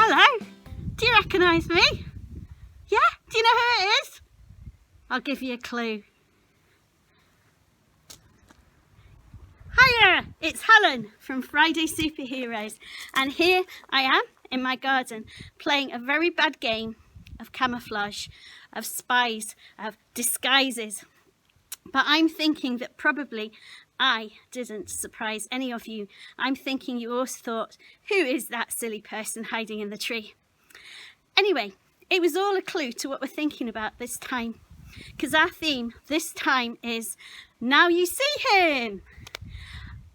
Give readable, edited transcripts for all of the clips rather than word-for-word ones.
Hello, do you recognise me? Yeah, do you know who it is? I'll give you a clue. Hiya, it's Helen from Friday Superheroes, and here I am in my garden playing a very bad game of camouflage, of spies, of disguises. But I'm thinking that probably I didn't surprise any of you. I'm thinking you all thought, who is that silly person hiding in the tree? Anyway, it was all a clue to what we're thinking about this time, because our theme this time is Now You See Him.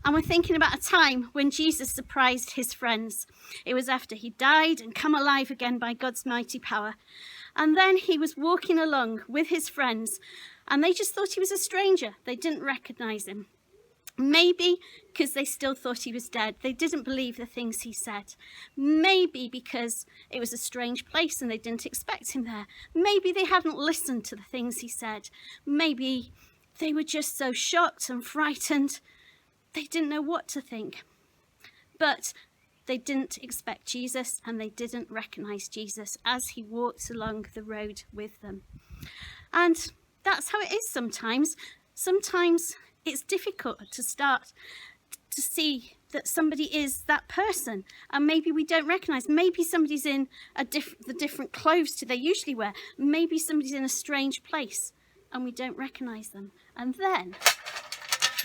And we're thinking about a time when Jesus surprised his friends. It was after he died and come alive again by God's mighty power. And then he was walking along with his friends, and they just thought he was a stranger. They didn't recognize him. Maybe because they still thought he was dead. They didn't believe the things he said. Maybe because it was a strange place and they didn't expect him there. Maybe they hadn't listened to the things he said. Maybe they were just so shocked and frightened they didn't know what to think. But they didn't expect Jesus, and they didn't recognize Jesus as he walked along the road with them. And that's how it is sometimes. Sometimes it's difficult to start to see that somebody is that person, and maybe we don't recognize. Maybe somebody's in the different clothes to they usually wear. Maybe somebody's in a strange place and we don't recognize them. And then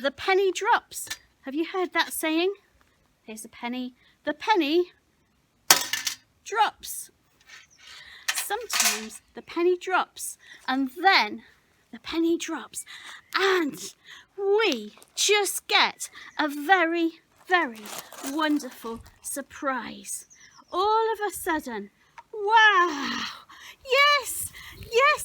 the penny drops. Have you heard that saying? Here's a penny. The penny drops. Sometimes the penny drops, and then the penny drops, and we just get a very, very wonderful surprise. All of a sudden, wow! Yes,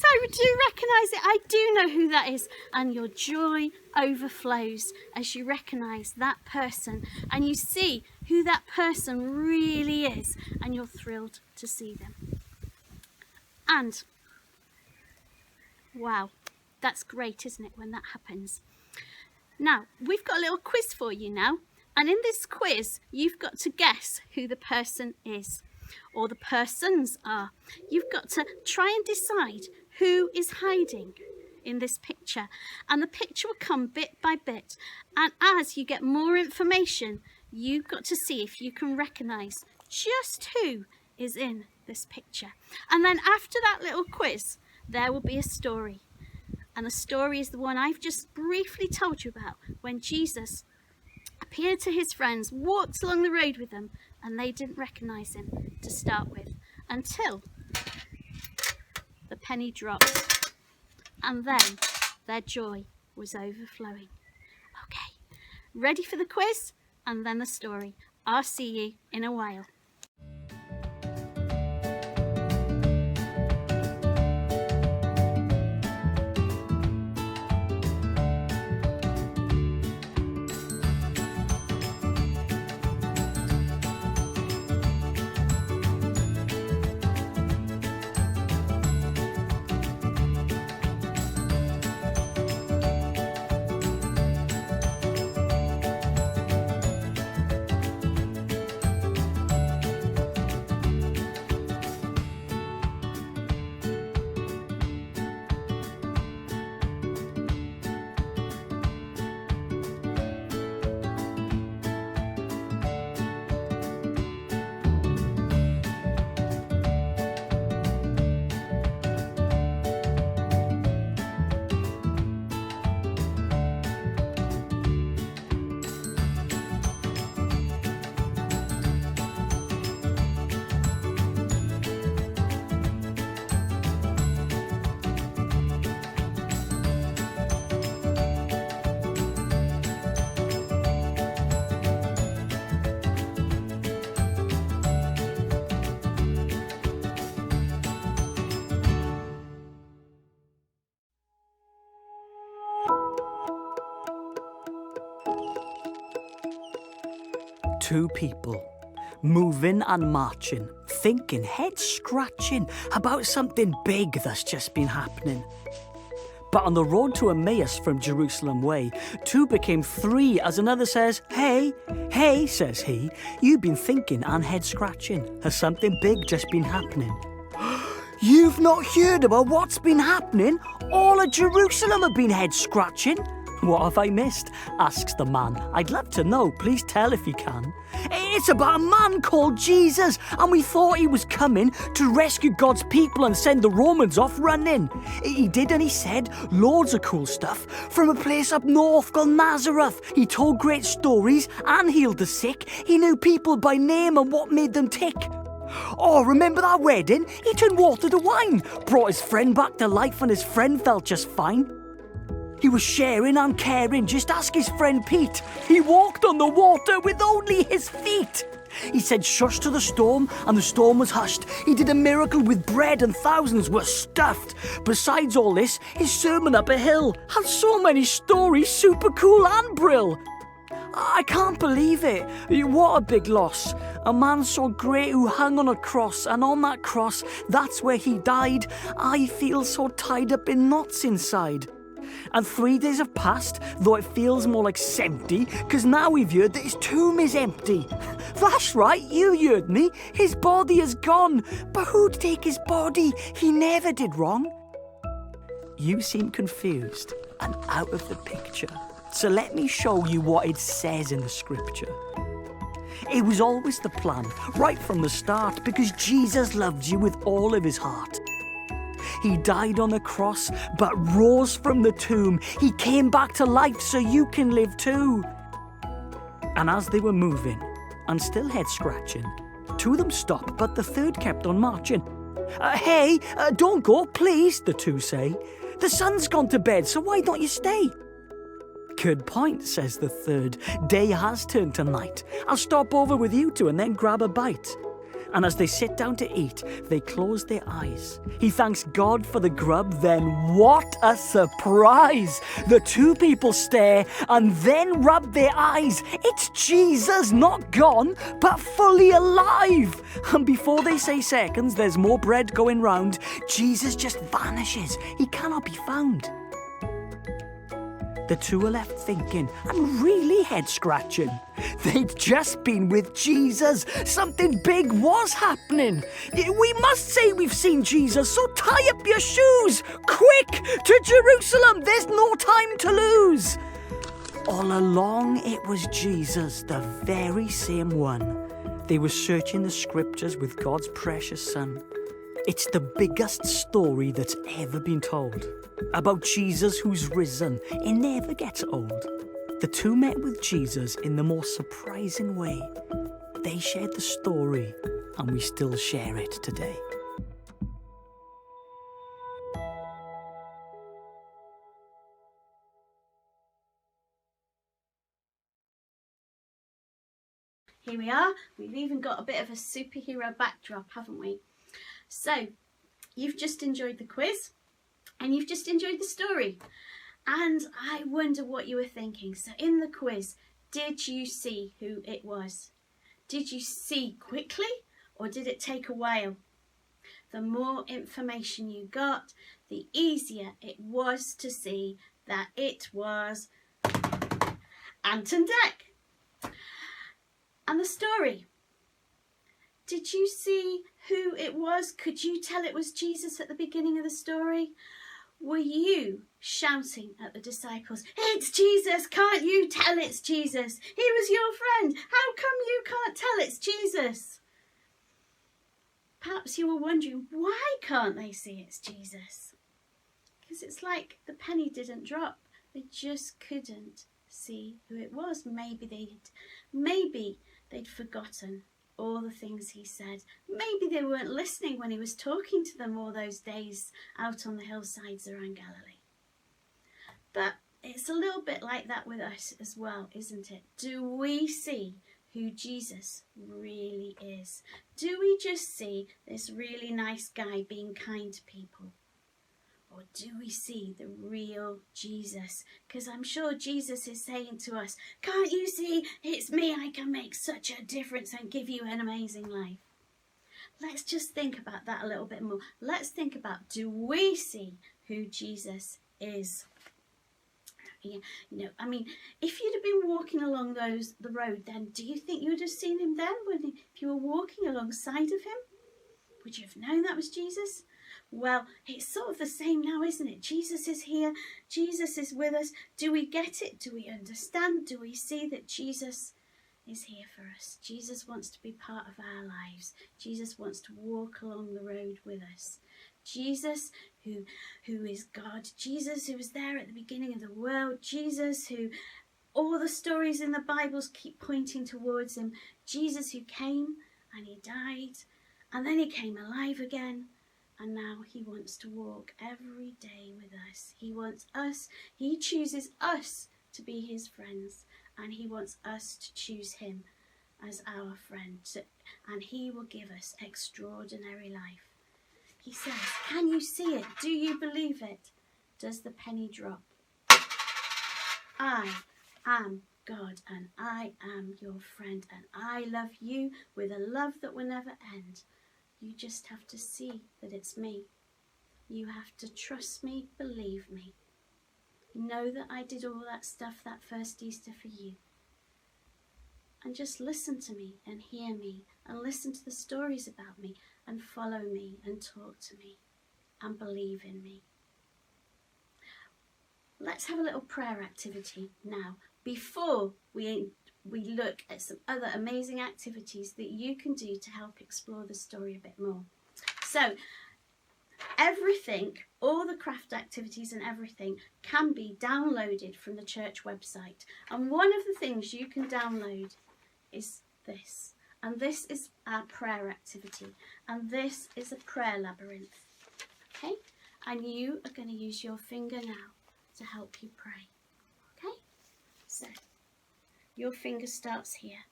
I do recognise it. I do know who that is. And your joy overflows as you recognise that person and you see who that person really is, and you're thrilled to see them. And wow, that's great, isn't it, when that happens? Now, we've got a little quiz for you now. And in this quiz, you've got to guess who the person is, or the persons are. You've got to try and decide who is hiding in this picture. And the picture will come bit by bit. And as you get more information, you've got to see if you can recognise just who is in this picture. And then after that little quiz, there will be a story. And the story is the one I've just briefly told you about, when Jesus appeared to his friends, walked along the road with them, and they didn't recognise him to start with, until the penny dropped, and then their joy was overflowing. Okay, ready for the quiz and then the story. I'll see you in a while. Two people, moving and marching, thinking, head scratching about something big that's just been happening. But on the road to Emmaus from Jerusalem way, 2 became 3 as another says, "Hey, hey," says he, "you've been thinking and head scratching. Has something big just been happening?" "You've not heard about what's been happening? All of Jerusalem have been head scratching." "What have I missed?" asks the man. "I'd love to know, please tell if you can." "It's about a man called Jesus, and we thought he was coming to rescue God's people and send the Romans off running. He did, and he said loads of cool stuff from a place up north called Nazareth. He told great stories and healed the sick. He knew people by name and what made them tick. Oh, remember that wedding? He turned water to wine, brought his friend back to life, and his friend felt just fine. He was sharing and caring, just ask his friend Pete. He walked on the water with only his feet. He said shush to the storm, and the storm was hushed. He did a miracle with bread, and thousands were stuffed. Besides all this, his sermon up a hill had so many stories, super cool and brill. I can't believe it. What a big loss. A man so great who hung on a cross, and on that cross, that's where he died. I feel so tied up in knots inside. And 3 days have passed, though it feels more like 70, 'cause now we've heard that his tomb is empty. That's right, you heard me. His body is gone. But who'd take his body? He never did wrong. You seem confused and out of the picture. So let me show you what it says in the scripture. It was always the plan, right from the start, because Jesus loved you with all of his heart. He died on the cross, but rose from the tomb. He came back to life so you can live too. And as they were moving, and still head scratching, 2 of them stopped, but the 3rd kept on marching. Hey, don't go, please, the 2 say. The sun's gone to bed, so why don't you stay? Good point, says the 3rd. Day has turned to night. I'll stop over with you 2 and then grab a bite. And as they sit down to eat, they close their eyes. He thanks God for the grub, then what a surprise! The 2 people stare and then rub their eyes. It's Jesus, not gone, but fully alive. And before they say seconds, there's more bread going round. Jesus just vanishes. He cannot be found. The 2 are left thinking and really head-scratching. They'd just been with Jesus. Something big was happening. We must say we've seen Jesus, so tie up your shoes. Quick, to Jerusalem, there's no time to lose. All along it was Jesus, the very same one. They were searching the scriptures with God's precious Son. It's the biggest story that's ever been told. About Jesus who's risen. It never gets old. The 2 met with Jesus in the most surprising way. They shared the story, and we still share it today. Here we are. We've even got a bit of a superhero backdrop, haven't we? So, you've just enjoyed the quiz and you've just enjoyed the story. And I wonder what you were thinking. So in the quiz, did you see who it was? Did you see quickly or did it take a while? The more information you got, the easier it was to see that it was Ant and Dec. And the story. Did you see who it was? Could you tell it was Jesus at the beginning of the story? Were you shouting at the disciples, "It's Jesus, can't you tell it's Jesus? He was your friend. How come you can't tell it's Jesus?" Perhaps you were wondering, why can't they see it's Jesus? Because it's like the penny didn't drop. They just couldn't see who it was. Maybe they'd forgotten all the things he said. Maybe they weren't listening when he was talking to them all those days out on the hillsides around Galilee. But it's a little bit like that with us as well, isn't it? Do we see who Jesus really is? Do we just see this really nice guy being kind to people? Or do we see the real Jesus? Because I'm sure Jesus is saying to us, "Can't you see? It's me. I can make such a difference and give you an amazing life." Let's just think about that a little bit more. Let's think about, do we see who Jesus is. You know, I mean, if you'd have been walking along the road then, do you think you would have seen him then? If you were walking alongside of him, would you have known that was Jesus? Well, it's sort of the same now, isn't it? Jesus is here. Jesus is with us. Do we get it? Do we understand? Do we see that Jesus is here for us? Jesus wants to be part of our lives. Jesus wants to walk along the road with us. Jesus who is God. Jesus who was there at the beginning of the world. Jesus who all the stories in the Bibles keep pointing towards him. Jesus who came and he died and then he came alive again. And now he wants to walk every day with us. He wants us, he chooses us to be his friends. And he wants us to choose him as our friend. And he will give us extraordinary life. He says, can you see it? Do you believe it? Does the penny drop? I am God and I am your friend. And I love you with a love that will never end. You just have to see that it's me. You have to trust me, believe me. Know that I did all that stuff that first Easter for you. And just listen to me and hear me and listen to the stories about me and follow me and talk to me and believe in me. Let's have a little prayer activity now before we look at some other amazing activities that you can do to help explore the story a bit more. So everything, all the craft activities and everything can be downloaded from the church website. And one of the things you can download is this. And this is our prayer activity. And this is a prayer labyrinth. Okay? And you are going to use your finger now to help you pray. Okay? So your finger starts here.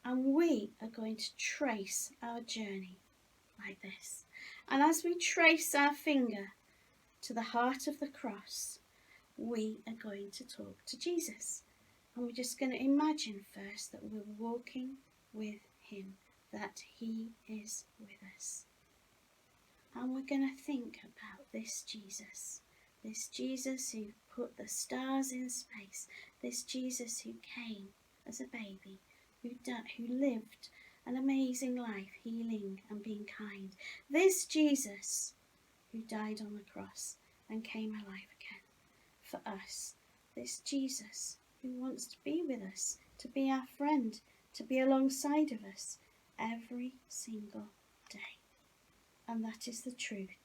And we are going to trace our journey like this. And as we trace our finger to the heart of the cross, we are going to talk to Jesus. And we're just going to imagine first that we're walking with him, that he is with us. And we're going to think about this Jesus who put the stars in space, this Jesus who came as a baby, who lived an amazing life, healing and being kind. This Jesus who died on the cross and came alive again for us. This Jesus who wants to be with us, to be our friend, to be alongside of us every single day. And that is the truth.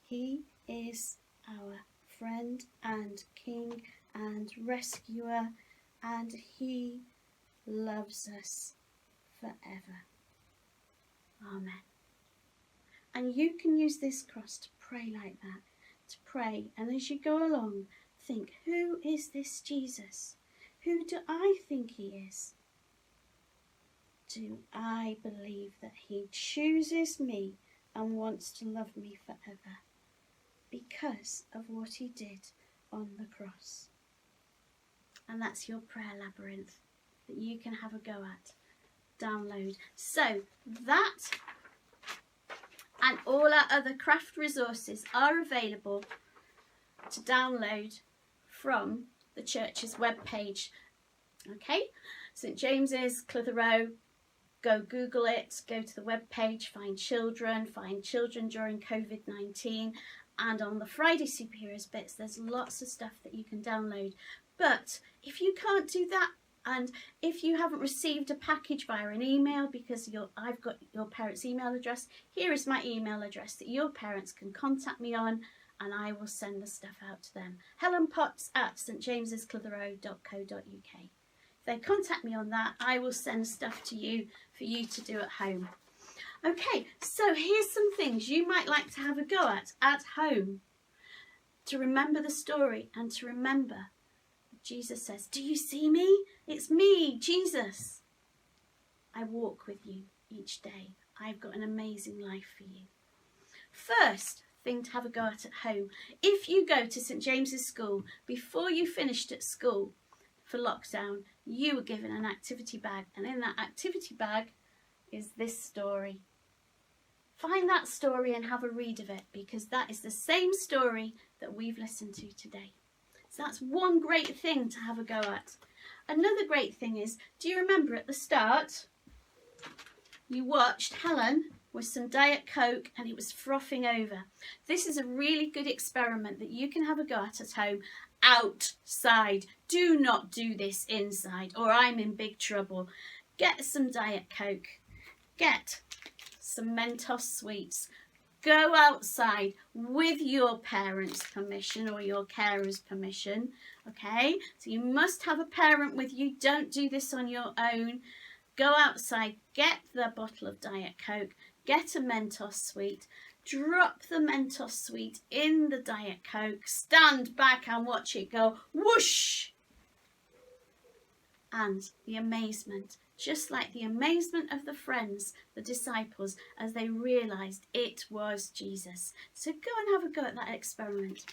He is our friend and king and rescuer, and he loves us forever. Amen. And you can use this cross to pray like that, to pray, and as you go along, think, who is this Jesus? Who do I think he is? Do I believe that he chooses me and wants to love me forever because of what he did on the cross? And that's your prayer labyrinth that you can have a go at. Download. So that and all our other craft resources are available to download from the church's webpage. Okay, St James's, Clitheroe. Go Google it, go to the webpage, find children during COVID-19, and on the Friday Superheroes bits there's lots of stuff that you can download. But if you can't do that, and if you haven't received a package via an email because I've got your parents' email address, here is my email address that your parents can contact me on, and I will send the stuff out to them. helenpotts@stjamesesclitheroe.co.uk. If they contact me on that, I will send stuff to you for you to do at home. Okay, so here's some things you might like to have a go at home to remember the story and to remember Jesus says, do you see me? It's me, Jesus. I walk with you each day. I've got an amazing life for you. First thing to have a go at home. If you go to St James's School, before you finished at school for lockdown, you were given an activity bag. And in that activity bag is this story. find that story and have a read of it, because that is the same story that we've listened to today. So that's one great thing to have a go at. Another great thing is, do you remember at the start, you watched Helen with some Diet Coke and it was frothing over. This is a really good experiment that you can have a go at home outside. Do not do this inside or I'm in big trouble. Get some Diet Coke. Get some Mentos sweets. Go outside with your parents' permission or your carer's permission, okay? So you must have a parent with you. Don't do this on your own. Go outside, get the bottle of Diet Coke, get a Mentos sweet, drop the Mentos sweet in the Diet Coke, stand back and watch it go whoosh. And the amazement, just like the amazement of the friends, the disciples, as they realised it was Jesus. So go and have a go at that experiment.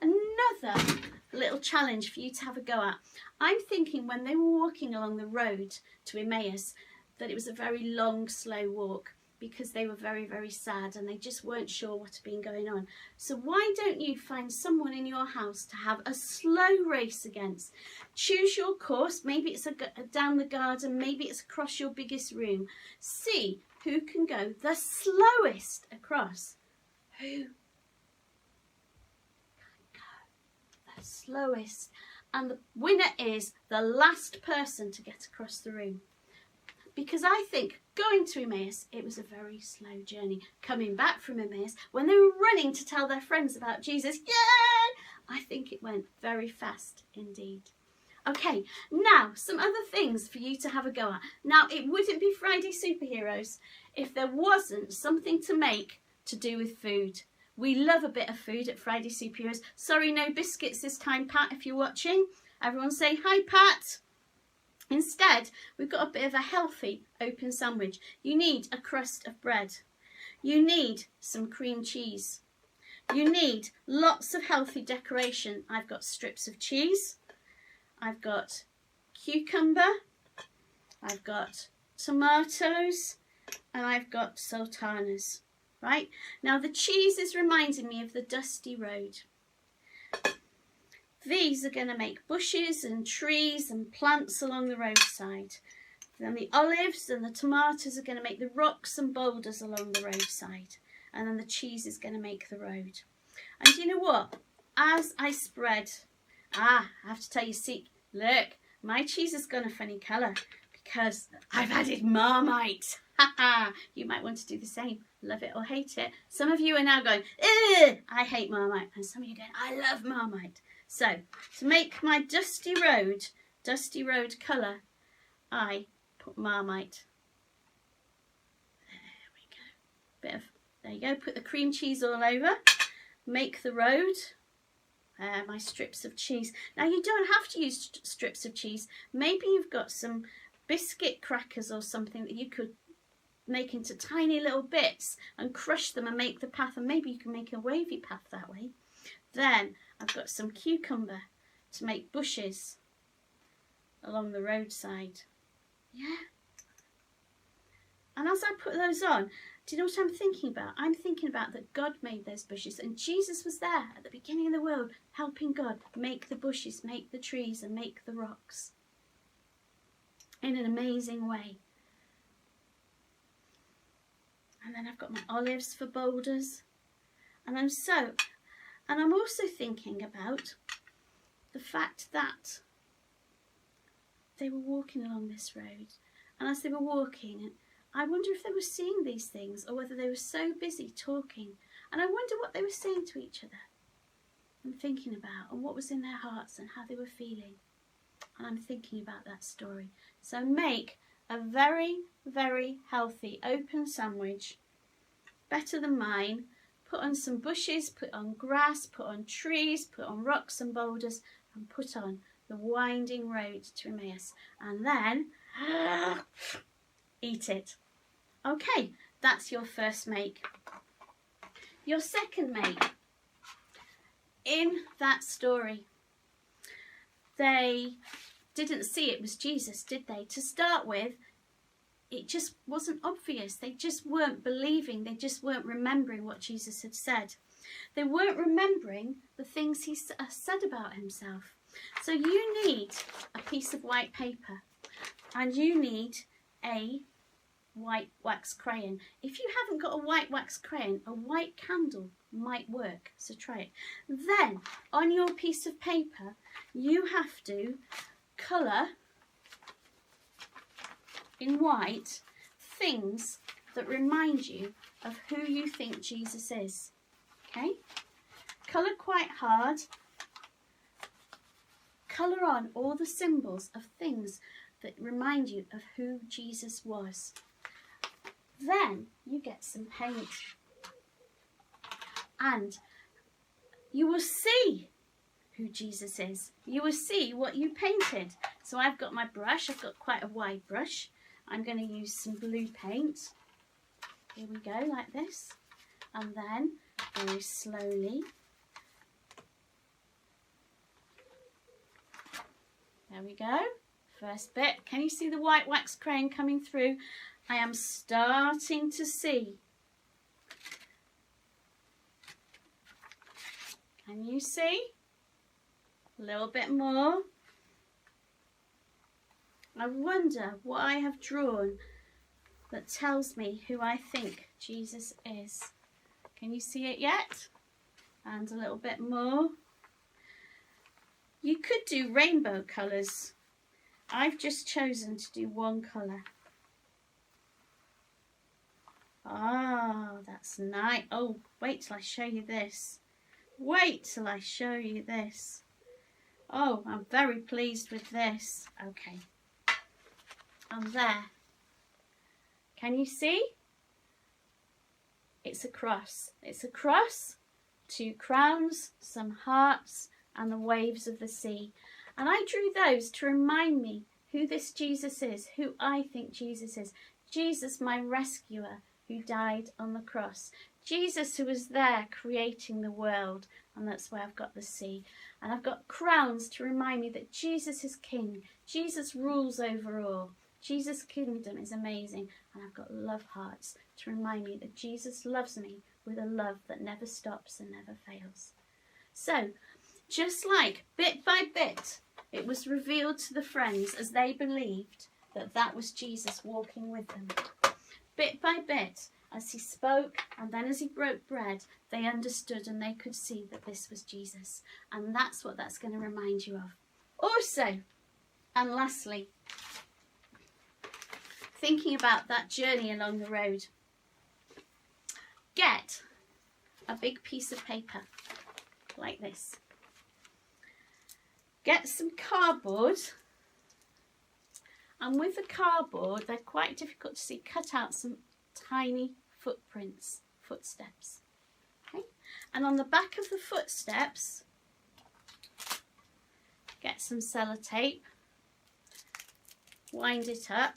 Another little challenge for you to have a go at. I'm thinking when they were walking along the road to Emmaus that it was a very long, slow walk, because they were very, very sad and they just weren't sure what had been going on. So why don't you find someone in your house to have a slow race against? Choose your course. Maybe it's down the garden, maybe it's across your biggest room. See who can go the slowest across. Who can go the slowest? And the winner is the last person to get across the room. Because I think going to Emmaus, it was a very slow journey. Coming back from Emmaus, when they were running to tell their friends about Jesus, yay! I think it went very fast indeed. Okay, now some other things for you to have a go at. Now, it wouldn't be Friday Superheroes if there wasn't something to make to do with food. We love a bit of food at Friday Superheroes. Sorry, no biscuits this time, Pat, if you're watching. Everyone say, hi, Pat. Instead, we've got a bit of a healthy open sandwich. You need a crust of bread. You need some cream cheese. You need lots of healthy decoration. I've got strips of cheese. I've got cucumber. I've got tomatoes. And I've got sultanas. Right? Now, the cheese is reminding me of the dusty road. These are going to make bushes and trees and plants along the roadside. Then the olives and the tomatoes are going to make the rocks and boulders along the roadside. And then the cheese is going to make the road. And you know what? As I spread, I have to tell you, see, look, my cheese has gone a funny colour because I've added Marmite. You might want to do the same. Love it or hate it. Some of you are now going, ugh, I hate Marmite. And some of you are going, I love Marmite. So, to make my dusty road colour, I put Marmite. There we go. There you go. Put the cream cheese all over. Make the road. My strips of cheese. Now, you don't have to use strips of cheese. Maybe you've got some biscuit crackers or something that you could make into tiny little bits and crush them and make the path. And maybe you can make a wavy path that way. Then I've got some cucumber to make bushes along the roadside. Yeah. And as I put those on, do you know what I'm thinking about? I'm thinking about that God made those bushes and Jesus was there at the beginning of the world helping God make the bushes, make the trees and make the rocks in an amazing way. And then I've got my olives for boulders. And I'm also thinking about the fact that they were walking along this road. And as they were walking, I wonder if they were seeing these things or whether they were so busy talking. And I wonder what they were saying to each other and thinking about and what was in their hearts and how they were feeling. And I'm thinking about that story. So make a very, very healthy open sandwich, better than mine. Put on some bushes, put on grass, put on trees, put on rocks and boulders, and put on the winding road to Emmaus. And then eat it. Okay, that's your first make. Your second make. In that story, they didn't see it was Jesus, did they? To start with, it just wasn't obvious. They just weren't believing. They just weren't remembering what Jesus had said. They weren't remembering the things he said about himself. So you need a piece of white paper, and you need a white wax crayon. If you haven't got a white wax crayon, a white candle might work, so try it. Then on your piece of paper you have to colour in white things that remind you of who you think Jesus is. Okay? Colour quite hard. Colour on all the symbols of things that remind you of who Jesus was. Then you get some paint, and you will see who Jesus is. You will see what you painted. So I've got my brush. I've got quite a wide brush. I'm going to use some blue paint. Here we go, like this. And then very slowly, there we go. First bit. Can you see the white wax crayon coming through? I am starting to see. Can you see? A little bit more. I wonder what I have drawn that tells me who I think Jesus is. Can you see it yet? And a little bit more. You could do rainbow colours. I've just chosen to do one colour. Ah, that's nice. Oh, wait till I show you this. Wait till I show you this. Oh, I'm very pleased with this. Okay. And there. Can you see? It's a cross. It's a cross, 2 crowns, some hearts, and the waves of the sea. And I drew those to remind me who this Jesus is, who I think Jesus is. Jesus, my rescuer, who died on the cross. Jesus, who was there creating the world, and that's why I've got the sea. And I've got crowns to remind me that Jesus is king. Jesus rules over all. Jesus' kingdom is amazing. And I've got love hearts to remind me that Jesus loves me with a love that never stops and never fails. So, just like bit by bit, it was revealed to the friends as they believed that that was Jesus walking with them. Bit by bit, as he spoke and then as he broke bread, they understood and they could see that this was Jesus. And that's what that's going to remind you of. Also, and lastly, thinking about that journey along the road, get a big piece of paper like this. Get some cardboard, and with the cardboard, they're quite difficult to see, cut out some tiny footprints, footsteps. Okay? And on the back of the footsteps, get some sellotape, wind it up,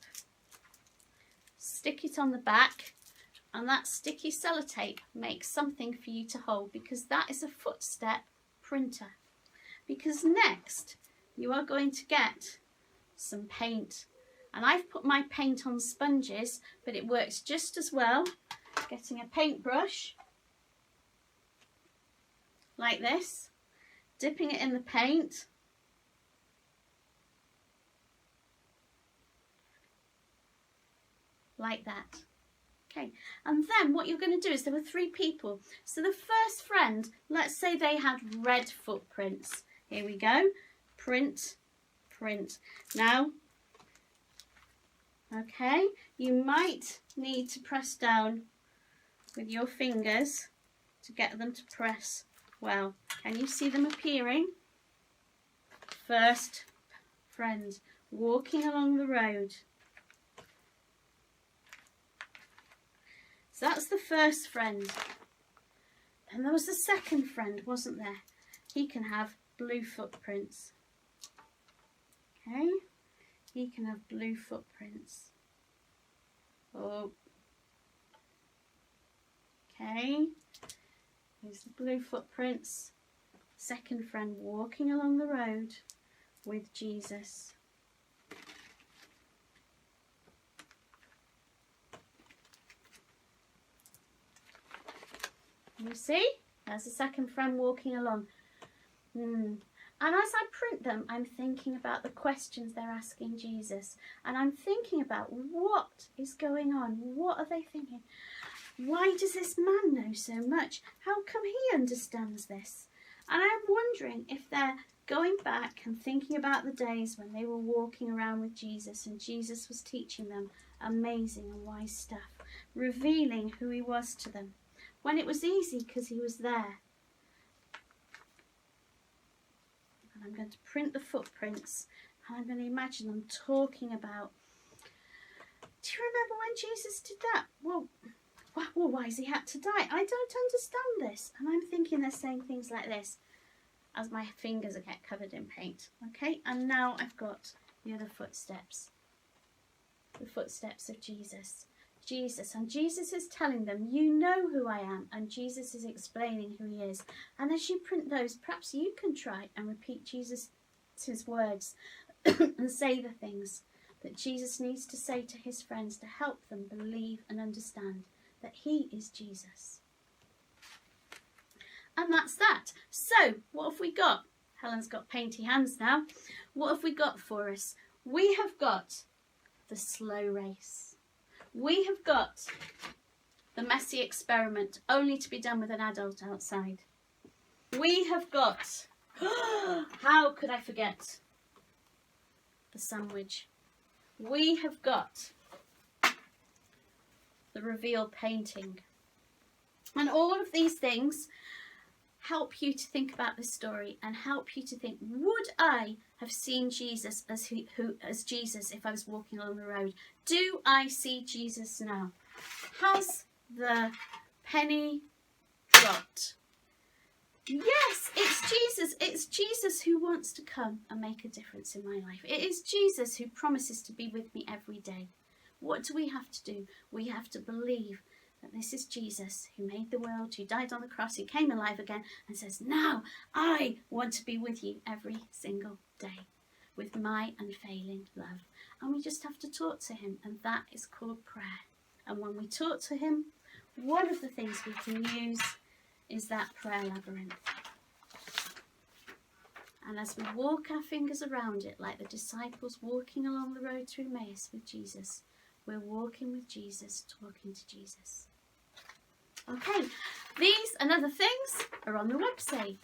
stick it on the back, and that sticky sellotape makes something for you to hold, because that is a footstep printer. Because next you are going to get some paint, and I've put my paint on sponges, but it works just as well getting a paintbrush like this, dipping it in the paint, like that. Okay, and then what you're going to do is, there were 3 people. So the first friend, let's say they had red footprints. Here we go. Print, print. Now, okay, you might need to press down with your fingers to get them to press well. Can you see them appearing? First friend, walking along the road. So that's the first friend. And there was the second friend, wasn't there? He can have blue footprints. Okay, he can have blue footprints. Oh, okay, here's the blue footprints. Second friend walking along the road with Jesus. You see? There's the second friend walking along. And as I print them, I'm thinking about the questions they're asking Jesus. And I'm thinking about what is going on. What are they thinking? Why does this man know so much? How come he understands this? And I'm wondering if they're going back and thinking about the days when they were walking around with Jesus and Jesus was teaching them amazing and wise stuff, revealing who he was to them, when it was easy because he was there. And I'm going to print the footprints and I'm going to imagine them talking about, do you remember when Jesus did that? Well, why has he had to die? I don't understand this. And I'm thinking they're saying things like this as my fingers get covered in paint. Okay, and now I've got the other footsteps. The footsteps of Jesus. And Jesus is telling them, you know who I am, and Jesus is explaining who he is. And as you print those, perhaps you can try and repeat Jesus' words and say the things that Jesus needs to say to his friends to help them believe and understand that he is Jesus. And that's that. So, what have we got? Helen's got painty hands now. What have we got for us? We have got the slow race. We have got the messy experiment, only to be done with an adult outside. We have got, how could I forget, the sandwich. We have got the reveal painting. And all of these things help you to think about this story and help you to think, would I have seen Jesus as Jesus if I was walking along the road? Do I see Jesus now? Has the penny dropped? Yes, it's Jesus. It's Jesus who wants to come and make a difference in my life. It is Jesus who promises to be with me every day. What do we have to do? We have to believe that this is Jesus who made the world, who died on the cross, who came alive again and says, now I want to be with you every single day with my unfailing love. And we just have to talk to him, and that is called prayer. And when we talk to him, one of the things we can use is that prayer labyrinth. And as we walk our fingers around it, like the disciples walking along the road to Emmaus with Jesus, we're walking with Jesus, talking to Jesus. Okay, these and other things are on the website.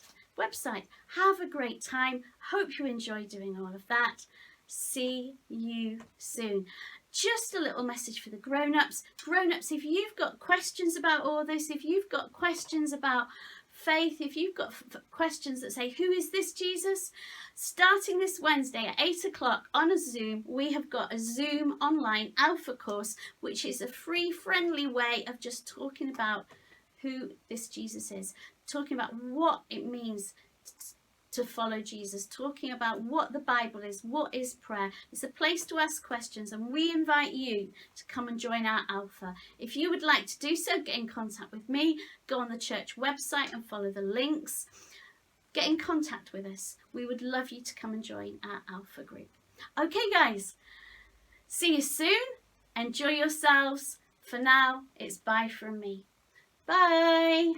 Have a great time. Hope you enjoy doing all of that. See you soon. Just a little message for the grown-ups. Grown-ups, if you've got questions about all this, if you've got questions about faith, if you've got questions that say, who is this Jesus? Starting this Wednesday at 8 o'clock on a Zoom, we have got a Zoom online alpha course, which is a free, friendly way of just talking about who this Jesus is, talking about what it means to follow Jesus, talking about what the Bible is, what is prayer. It's a place to ask questions, and we invite you to come and join our alpha. If you would like to do so, get in contact with me, go on the church website and follow the links. Get in contact with us. We would love you to come and join our alpha group. Okay guys, see you soon. Enjoy yourselves. For now, it's bye from me. Bye.